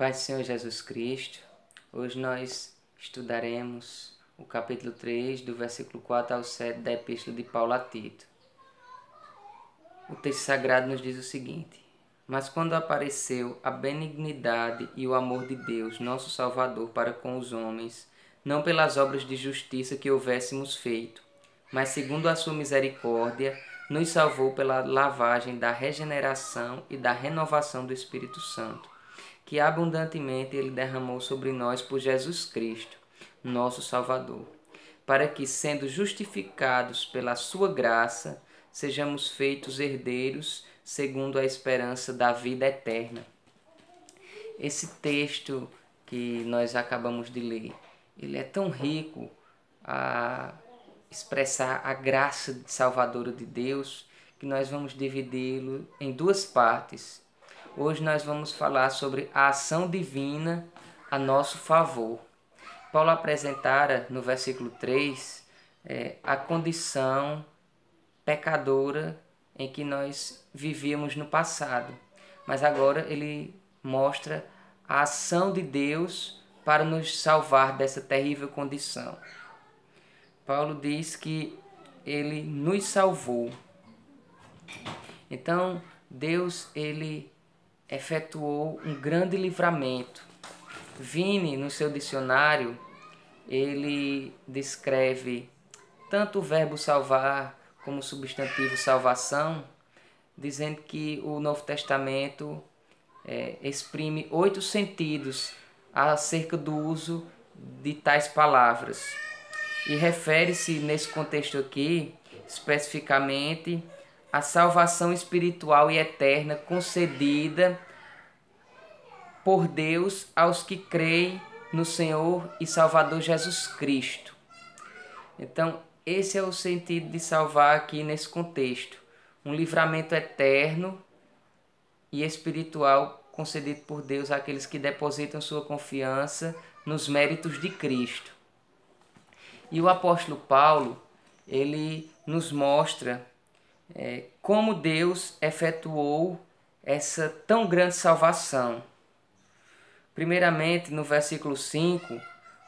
Pai do Senhor Jesus Cristo, hoje nós estudaremos o capítulo 3, do versículo 4 ao 7 da Epístola de Paulo a Tito. O texto sagrado nos diz o seguinte: Mas quando apareceu a benignidade e o amor de Deus, nosso Salvador, para com os homens, não pelas obras de justiça que houvéssemos feito, mas segundo a sua misericórdia, nos salvou pela lavagem da regeneração e da renovação do Espírito Santo, que abundantemente Ele derramou sobre nós por Jesus Cristo, nosso Salvador, para que, sendo justificados pela sua graça, sejamos feitos herdeiros segundo a esperança da vida eterna. Esse texto que nós acabamos de ler, ele é tão rico a expressar a graça salvadora de Deus, que nós vamos dividi-lo em duas partes. Hoje nós vamos falar sobre a ação divina a nosso favor. Paulo apresentara no versículo 3 a condição pecadora em que nós vivíamos no passado. Mas agora ele mostra a ação de Deus para nos salvar dessa terrível condição. Paulo diz que ele nos salvou. Então, Deus, ele efetuou um grande livramento. Vini, no seu dicionário, ele descreve tanto o verbo salvar como o substantivo salvação, dizendo que o Novo Testamento exprime 8 sentidos acerca do uso de tais palavras. E refere-se, nesse contexto aqui, especificamente, à salvação espiritual e eterna concedida por Deus aos que creem no Senhor e Salvador Jesus Cristo. Então, esse é o sentido de salvar aqui nesse contexto. Um livramento eterno e espiritual concedido por Deus àqueles que depositam sua confiança nos méritos de Cristo. E o apóstolo Paulo, ele nos mostra como Deus efetuou essa tão grande salvação. Primeiramente, no versículo 5,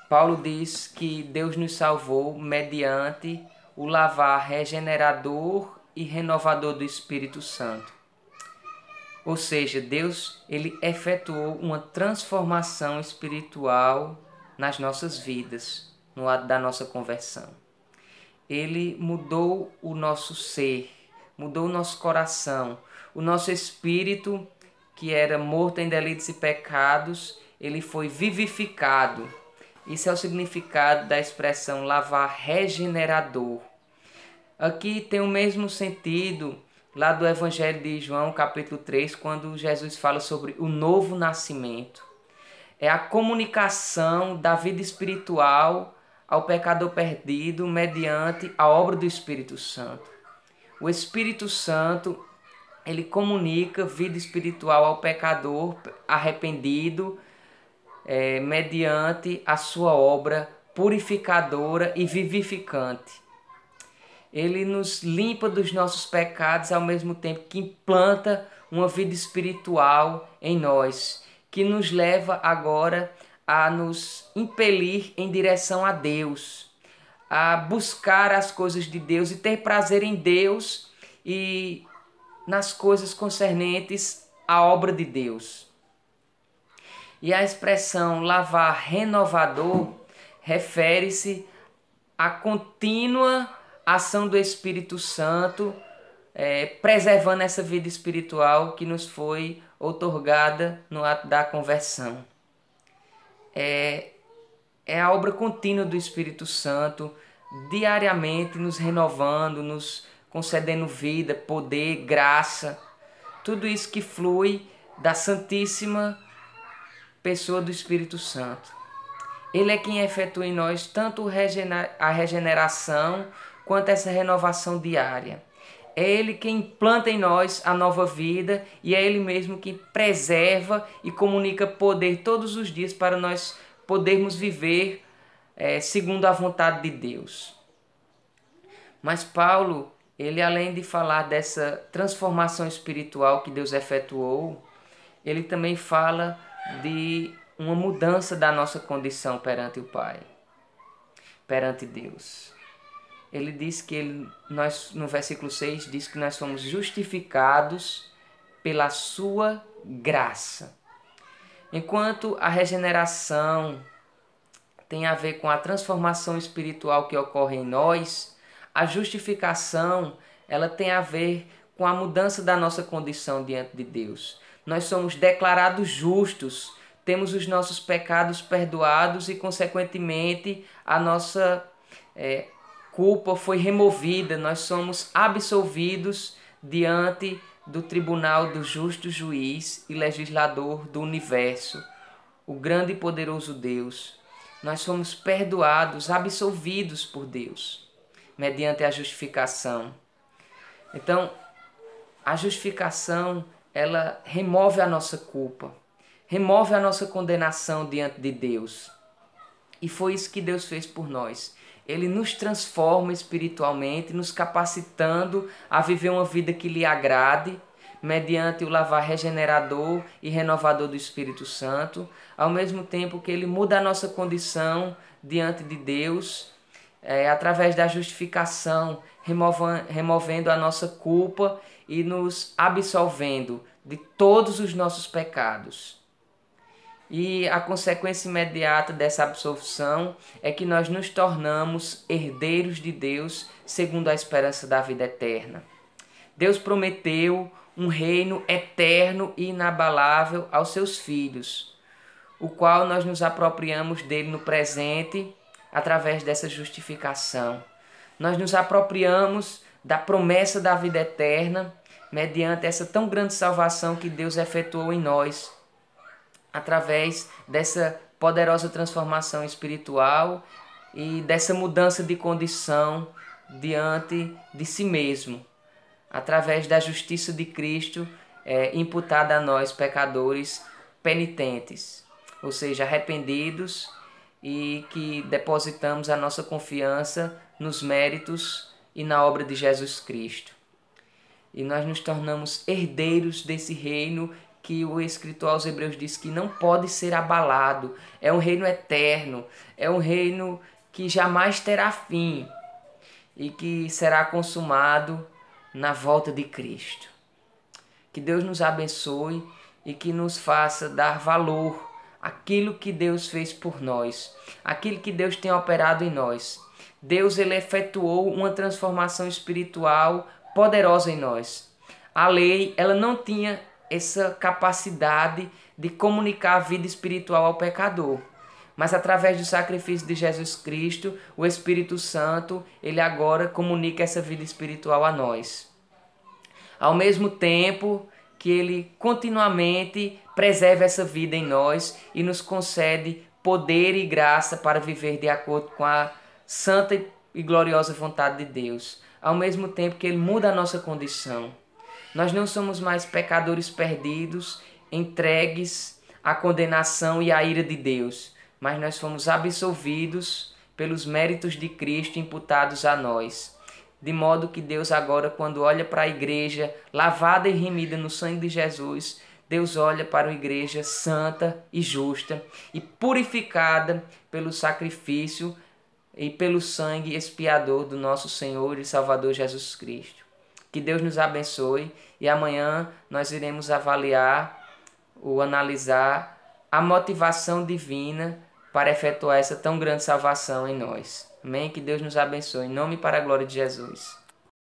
Paulo diz que Deus nos salvou mediante o lavar regenerador e renovador do Espírito Santo. Ou seja, Deus, ele efetuou uma transformação espiritual nas nossas vidas, no ato da nossa conversão. Ele mudou o nosso ser, mudou o nosso coração, o nosso espírito, que era morto em delitos e pecados, ele foi vivificado. Isso é o significado da expressão lavar regenerador. Aqui tem o mesmo sentido lá do Evangelho de João, capítulo 3, quando Jesus fala sobre o novo nascimento. É a comunicação da vida espiritual ao pecador perdido mediante a obra do Espírito Santo. O Espírito Santo, ele comunica vida espiritual ao pecador arrependido mediante a sua obra purificadora e vivificante. Ele nos limpa dos nossos pecados ao mesmo tempo que implanta uma vida espiritual em nós, que nos leva agora a nos impelir em direção a Deus, a buscar as coisas de Deus e ter prazer em Deus e nas coisas concernentes à obra de Deus. E a expressão lavar renovador refere-se à contínua ação do Espírito Santo, preservando essa vida espiritual que nos foi outorgada no ato da conversão. É a obra contínua do Espírito Santo, diariamente nos renovando, nos concedendo vida, poder, graça, tudo isso que flui da Santíssima Pessoa do Espírito Santo. Ele é quem efetua em nós tanto a regeneração quanto essa renovação diária. É Ele quem implanta em nós a nova vida e é Ele mesmo que preserva e comunica poder todos os dias para nós podermos viver segundo a vontade de Deus. Mas Paulo, ele além de falar dessa transformação espiritual que Deus efetuou, ele também fala de uma mudança da nossa condição perante o Pai, perante Deus. Ele diz que no versículo 6, diz que nós somos justificados pela sua graça. Enquanto a regeneração tem a ver com a transformação espiritual que ocorre em nós, a justificação ela tem a ver com a mudança da nossa condição diante de Deus. Nós somos declarados justos, temos os nossos pecados perdoados e, consequentemente, a nossa culpa foi removida. Nós somos absolvidos diante do tribunal do justo juiz e legislador do universo, o grande e poderoso Deus. Nós somos perdoados, absolvidos por Deus, mediante a justificação. Então, a justificação, ela remove a nossa culpa, remove a nossa condenação diante de Deus. E foi isso que Deus fez por nós. Ele nos transforma espiritualmente, nos capacitando a viver uma vida que lhe agrade, mediante o lavar regenerador e renovador do Espírito Santo, ao mesmo tempo que ele muda a nossa condição diante de Deus, através da justificação, removendo a nossa culpa e nos absolvendo de todos os nossos pecados. E a consequência imediata dessa absolvição é que nós nos tornamos herdeiros de Deus segundo a esperança da vida eterna. Deus prometeu um reino eterno e inabalável aos seus filhos, o qual nós nos apropriamos dele no presente através dessa justificação. Nós nos apropriamos da promessa da vida eterna mediante essa tão grande salvação que Deus efetuou em nós, através dessa poderosa transformação espiritual e dessa mudança de condição diante de si mesmo, através da justiça de Cristo imputada a nós, pecadores penitentes, ou seja, arrependidos e que depositamos a nossa confiança nos méritos e na obra de Jesus Cristo. E nós nos tornamos herdeiros desse reino que o escritor aos Hebreus diz que não pode ser abalado. É um reino eterno, é um reino que jamais terá fim e que será consumado na volta de Cristo. Que Deus nos abençoe e que nos faça dar valor àquilo que Deus fez por nós, aquilo que Deus tem operado em nós. Deus ele efetuou uma transformação espiritual poderosa em nós. A lei ela não tinha essa capacidade de comunicar a vida espiritual ao pecador. Mas através do sacrifício de Jesus Cristo, o Espírito Santo, ele agora comunica essa vida espiritual a nós. Ao mesmo tempo que ele continuamente preserva essa vida em nós e nos concede poder e graça para viver de acordo com a santa e gloriosa vontade de Deus. Ao mesmo tempo que ele muda a nossa condição. Nós não somos mais pecadores perdidos, entregues à condenação e à ira de Deus, mas nós fomos absolvidos pelos méritos de Cristo imputados a nós. De modo que Deus agora, quando olha para a igreja lavada e remida no sangue de Jesus, Deus olha para uma igreja santa e justa e purificada pelo sacrifício e pelo sangue expiador do nosso Senhor e Salvador Jesus Cristo. Que Deus nos abençoe e amanhã nós iremos avaliar ou analisar a motivação divina para efetuar essa tão grande salvação em nós. Amém? Que Deus nos abençoe. Em nome e para a glória de Jesus.